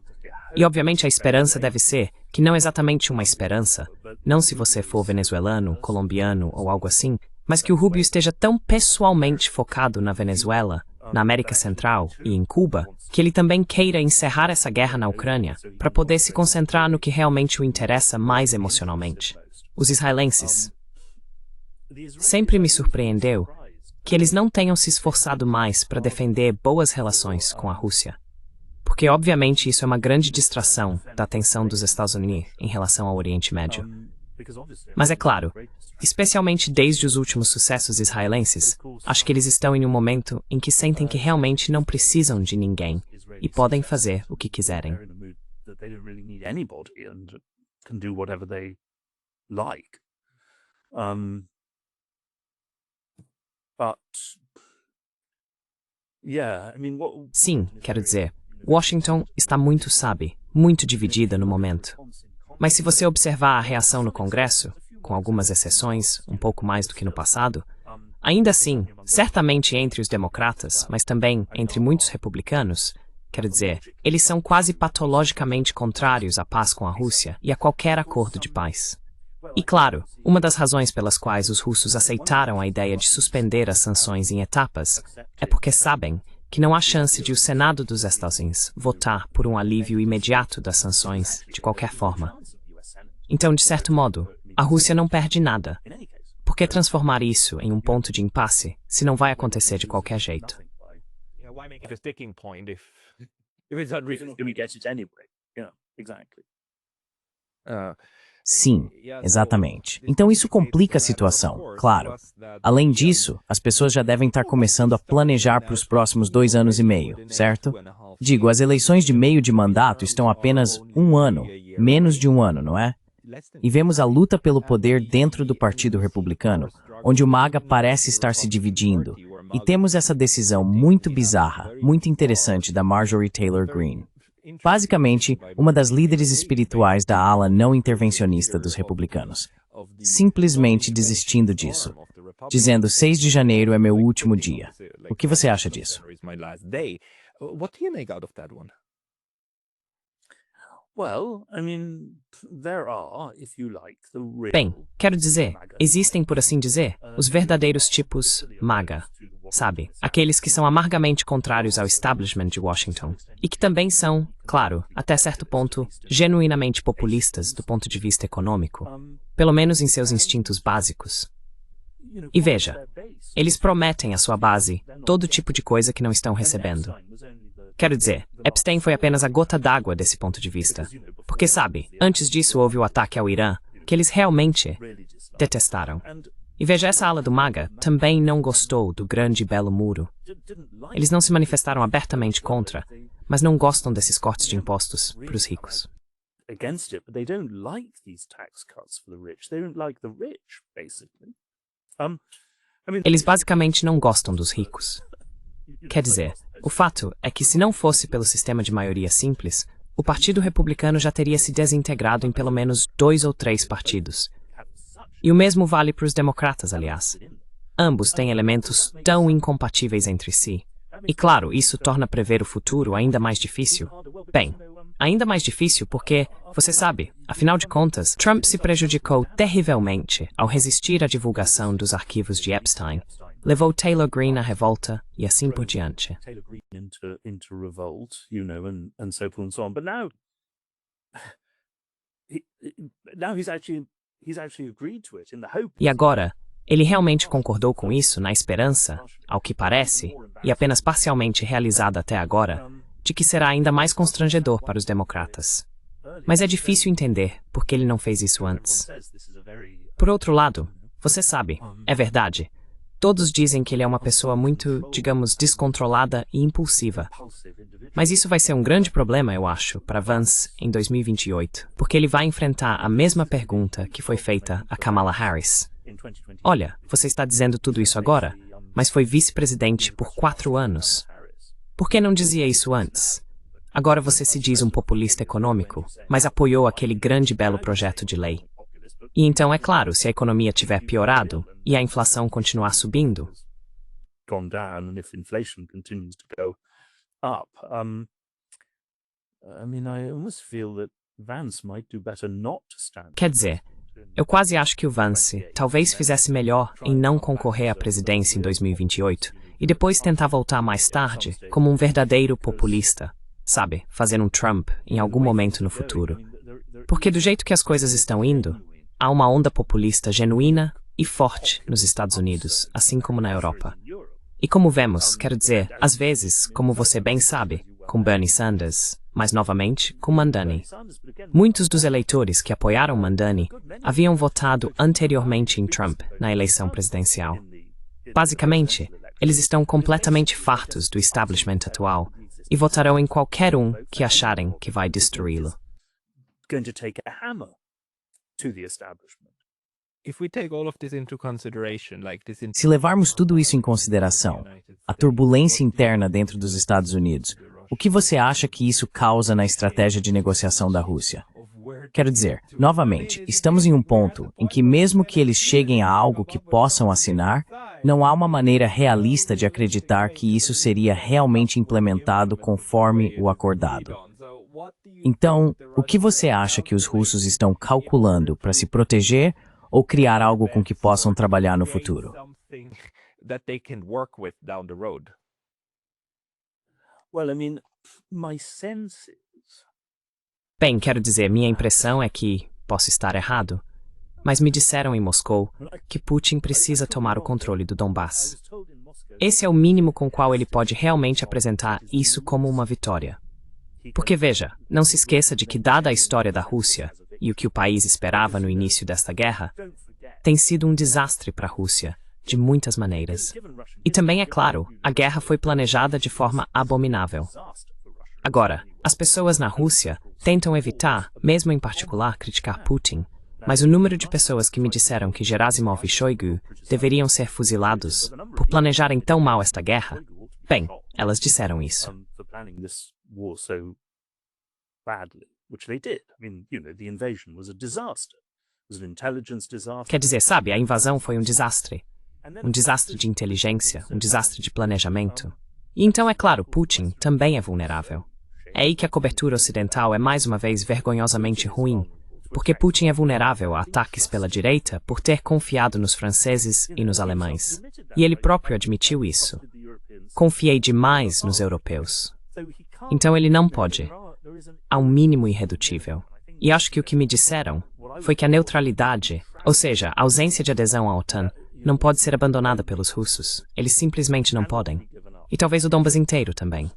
e obviamente a esperança deve ser que não exatamente uma esperança, não se você for venezuelano, colombiano ou algo assim, mas que o Rubio esteja tão pessoalmente focado na Venezuela, na América Central e em Cuba, que ele também queira encerrar essa guerra na Ucrânia para poder se concentrar no que realmente o interessa mais emocionalmente. Os israelenses. Sempre me surpreendeu que eles não tenham se esforçado mais para defender boas relações com a Rússia. Porque, obviamente, isso é uma grande distração da atenção dos Estados Unidos em relação ao Oriente Médio. Mas é claro, especialmente desde os últimos sucessos israelenses, acho que eles estão em um momento em que sentem que realmente não precisam de ninguém e podem fazer o que quiserem. Sim, quero dizer, Washington está muito, muito dividida no momento. Mas se você observar a reação no Congresso, com algumas exceções, um pouco mais do que no passado, ainda assim, certamente entre os democratas, mas também entre muitos republicanos, quero dizer, eles são quase patologicamente contrários à paz com a Rússia e a qualquer acordo de paz. E claro, uma das razões pelas quais os russos aceitaram a ideia de suspender as sanções em etapas é porque sabem que não há chance de o Senado dos Estados Unidos votar por um alívio imediato das sanções de qualquer forma. Então, de certo modo, a Rússia não perde nada. Por que transformar isso em um ponto de impasse se não vai acontecer de qualquer jeito? Sim, exatamente. Então isso complica a situação, claro. Além disso, as pessoas já devem estar começando a planejar para os próximos 2 anos e meio, certo? Digo, as eleições de meio de mandato estão apenas 1 ano, menos de 1 ano, não é? E vemos a luta pelo poder dentro do Partido Republicano, onde o MAGA parece estar se dividindo. E temos essa decisão muito bizarra, muito interessante da Marjorie Taylor Greene. Basicamente, uma das líderes espirituais da ala não intervencionista dos republicanos, simplesmente desistindo disso, dizendo 6 de janeiro é meu último dia. O que você acha disso? Bem, quero dizer, existem, por assim dizer, os verdadeiros tipos MAGA, sabe? Aqueles que são amargamente contrários ao establishment de Washington e que também são, claro, até certo ponto, genuinamente populistas do ponto de vista econômico, pelo menos em seus instintos básicos. E veja, eles prometem à sua base todo tipo de coisa que não estão recebendo. Quero dizer, Epstein foi apenas a gota d'água desse ponto de vista. Porque, sabe, antes disso houve o ataque ao Irã, que eles realmente detestaram. E veja, essa ala do MAGA também não gostou do grande e belo muro. Eles não se manifestaram abertamente contra, mas não gostam desses cortes de impostos para os ricos. Eles basicamente não gostam dos ricos. Quer dizer, o fato é que se não fosse pelo sistema de maioria simples, o Partido Republicano já teria se desintegrado em pelo menos 2 ou 3 partidos. E o mesmo vale para os democratas, aliás. Ambos têm elementos tão incompatíveis entre si. E claro, isso torna prever o futuro ainda mais difícil. Bem, ainda mais difícil porque, você sabe, afinal de contas, Trump se prejudicou terrivelmente ao resistir à divulgação dos arquivos de Epstein. Levou Taylor Greene à revolta e assim por diante. E agora, ele realmente concordou com isso na esperança, ao que parece, e apenas parcialmente realizada até agora, de que será ainda mais constrangedor para os democratas. Mas é difícil entender por que ele não fez isso antes. Por outro lado, você sabe, é verdade, todos dizem que ele é uma pessoa muito, digamos, descontrolada e impulsiva. Mas isso vai ser um grande problema, eu acho, para Vance em 2028, porque ele vai enfrentar a mesma pergunta que foi feita a Kamala Harris. Olha, você está dizendo tudo isso agora, mas foi vice-presidente por 4 anos. Por que não dizia isso antes? Agora você se diz um populista econômico, mas apoiou aquele grande e belo projeto de lei. E então, é claro, se a economia tiver piorado e a inflação continuar subindo, quer dizer, eu quase acho que o Vance talvez fizesse melhor em não concorrer à presidência em 2028 e depois tentar voltar mais tarde como um verdadeiro populista, sabe, fazer um Trump em algum momento no futuro. Porque do jeito que as coisas estão indo, há uma onda populista genuína e forte nos Estados Unidos, assim como na Europa. E como vemos, quero dizer, às vezes, como você bem sabe, com Bernie Sanders, mas novamente com Mandani. Muitos dos eleitores que apoiaram Mandani haviam votado anteriormente em Trump na eleição presidencial. Basicamente, eles estão completamente fartos do establishment atual e votarão em qualquer um que acharem que vai destruí-lo. Going to take a hammer to the establishment. If we take all of this into consideration, like this Se levarmos tudo isso em consideração, a turbulência interna dentro dos Estados Unidos, o que você acha que isso causa na estratégia de negociação da Rússia? Quero dizer, novamente, estamos em um ponto em que mesmo que eles cheguem a algo que possam assinar, não há uma maneira realista de acreditar que isso seria realmente implementado conforme o acordado. Então, o que você acha que os russos estão calculando para se proteger ou criar algo com que possam trabalhar no futuro? Well, I mean, my sense is... Bem, quero dizer, minha impressão é que posso estar errado, mas me disseram em Moscou que Putin precisa tomar o controle do Donbass. Esse é o mínimo com o qual ele pode realmente apresentar isso como uma vitória. Porque veja, não se esqueça de que, dada a história da Rússia e o que o país esperava no início desta guerra, tem sido um desastre para a Rússia, de muitas maneiras. E também, é claro, a guerra foi planejada de forma abominável. Agora, as pessoas na Rússia tentam evitar, mesmo em particular, criticar Putin, mas o número de pessoas que me disseram que Gerasimov e Shoigu deveriam ser fuzilados por planejarem tão mal esta guerra, bem, elas disseram isso. Quer dizer, sabe, a invasão foi um desastre. Um desastre de inteligência, um desastre de planejamento. E então, é claro, Putin também é vulnerável. É aí que a cobertura ocidental é mais uma vez vergonhosamente ruim, porque Putin é vulnerável a ataques pela direita por ter confiado nos franceses e nos alemães. E ele próprio admitiu isso. Confiei demais nos europeus. Então ele não pode. Há um mínimo irredutível. E acho que o que me disseram foi que a neutralidade, ou seja, a ausência de adesão à OTAN, não pode ser abandonada pelos russos. Eles simplesmente não podem. E talvez o Donbass inteiro também.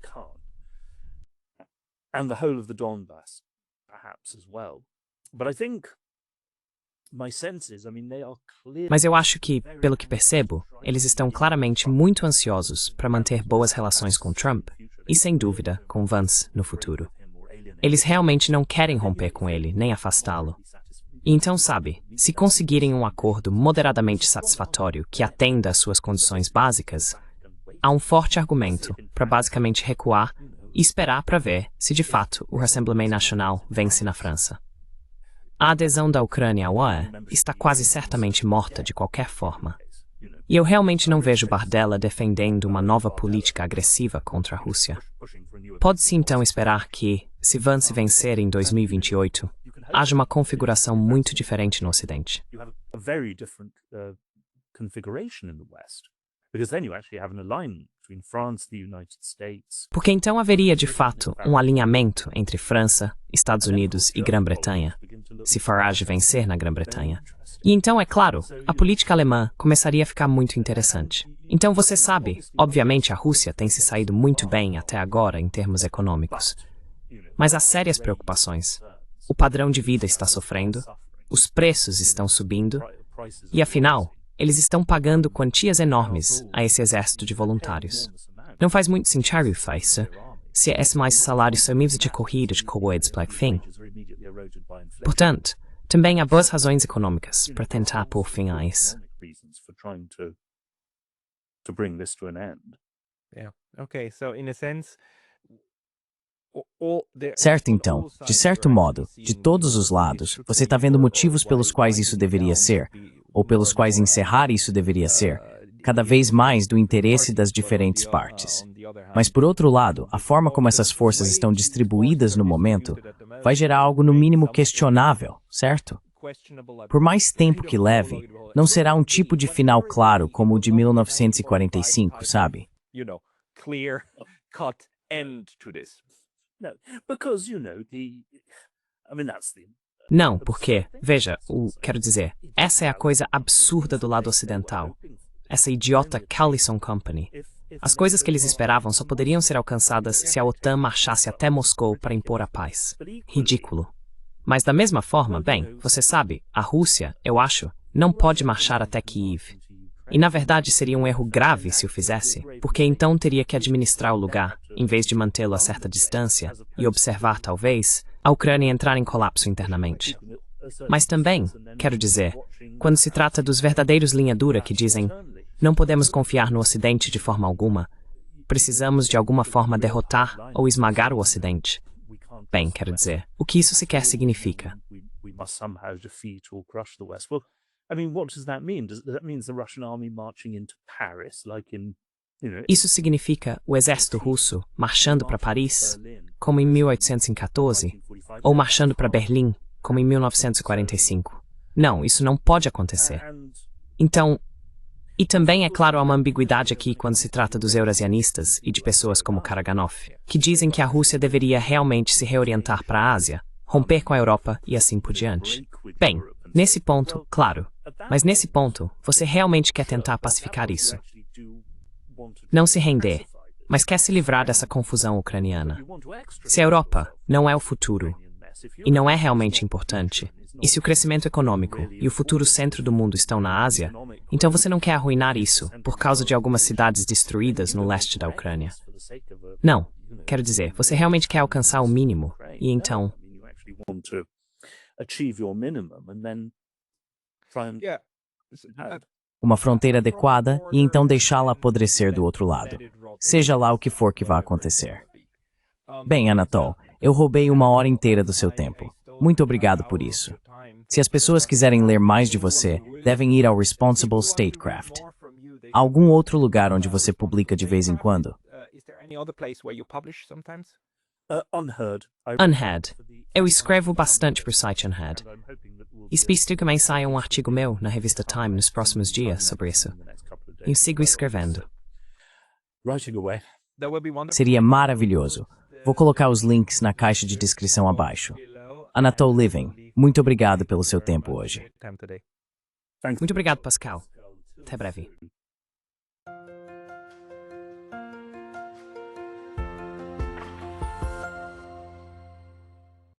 And the whole of the Donbass, perhaps as well. But I think my sense is, I mean, they are clear. Mas eu acho que, pelo que percebo, eles estão claramente muito ansiosos para manter boas relações com Trump e, sem dúvida, com Vance no futuro. Eles realmente não querem romper com ele, nem afastá-lo. E então, sabe, se conseguirem um acordo moderadamente satisfatório que atenda às suas condições básicas, há um forte argumento para basicamente recuar e esperar para ver se de fato o Rassemblement National vence na França. A adesão da Ucrânia ao OE está quase certamente morta de qualquer forma. E eu realmente não vejo Bardella defendendo uma nova política agressiva contra a Rússia. Pode-se então esperar que, se Vance vencer em 2028, haja uma configuração muito diferente no Ocidente. Porque então haveria, de fato, um alinhamento entre França, Estados Unidos e Grã-Bretanha, se Farage vencer na Grã-Bretanha. E então, é claro, a política alemã começaria a ficar muito interessante. Então você sabe, obviamente a Rússia tem se saído muito bem até agora em termos econômicos. Mas há sérias preocupações. O padrão de vida está sofrendo, os preços estão subindo, e afinal, eles estão pagando quantias enormes a esse exército de voluntários. Não faz muito sentido isso, se esse mais salário são meses de corrida de coboides para fim. Portanto, também há boas razões econômicas para tentar pôr fim a isso. Certo, então, de certo modo, de todos os lados, você está vendo motivos pelos quais isso deveria ser, ou pelos quais encerrar isso deveria ser, cada vez mais do interesse das diferentes partes. Mas, por outro lado, a forma como essas forças estão distribuídas no momento vai gerar algo no mínimo questionável, certo? Por mais tempo que leve, não será um tipo de final claro como o de 1945, sabe? clear-cut end to this. No, because, that's the... Não, porque, veja, quero dizer, essa é a coisa absurda do lado ocidental. Essa idiota Callison Company. As coisas que eles esperavam só poderiam ser alcançadas se a OTAN marchasse até Moscou para impor a paz. Ridículo. Mas da mesma forma, bem, você sabe, a Rússia, eu acho, não pode marchar até Kiev. E na verdade seria um erro grave se o fizesse, porque então teria que administrar o lugar, em vez de mantê-lo a certa distância, e observar, talvez, a Ucrânia entrar em colapso internamente. Mas também, quero dizer, quando se trata dos verdadeiros linha dura que dizem não podemos confiar no Ocidente de forma alguma, precisamos de alguma forma derrotar ou esmagar o Ocidente. Bem, quero dizer, o que isso sequer significa? What does that mean? Does that mean the Russian army marching into Paris, like in, Isso significa o exército russo marchando para Paris, como em 1814, ou marchando para Berlim, como em 1945. Não, isso não pode acontecer. Então, e também, é claro, há uma ambiguidade aqui quando se trata dos eurasianistas e de pessoas como Karaganov, que dizem que a Rússia deveria realmente se reorientar para a Ásia, romper com a Europa e assim por diante. Bem, nesse ponto, claro, mas nesse ponto, você realmente quer tentar pacificar isso. Não se render, mas quer se livrar dessa confusão ucraniana. Se a Europa não é o futuro, e não é realmente importante, e se o crescimento econômico e o futuro centro do mundo estão na Ásia, então você não quer arruinar isso por causa de algumas cidades destruídas no leste da Ucrânia. Não, quero dizer, você realmente quer alcançar o mínimo, e então... Uma fronteira adequada e então deixá-la apodrecer do outro lado. Seja lá o que for que vá acontecer. Bem, Anatol, eu roubei 1 hora inteira do seu tempo. Muito obrigado por isso. Se as pessoas quiserem ler mais de você, devem ir ao Responsible Statecraft. Há algum outro lugar onde você publica de vez em quando? Unheard. Eu escrevo bastante para o site Unheard. Espero também saia um artigo meu na revista Time nos próximos dias sobre isso. Eu sigo escrevendo. Seria maravilhoso. Vou colocar os links na caixa de descrição abaixo. Anatol Living, muito obrigado pelo seu tempo hoje. Muito obrigado, Pascal. Até breve.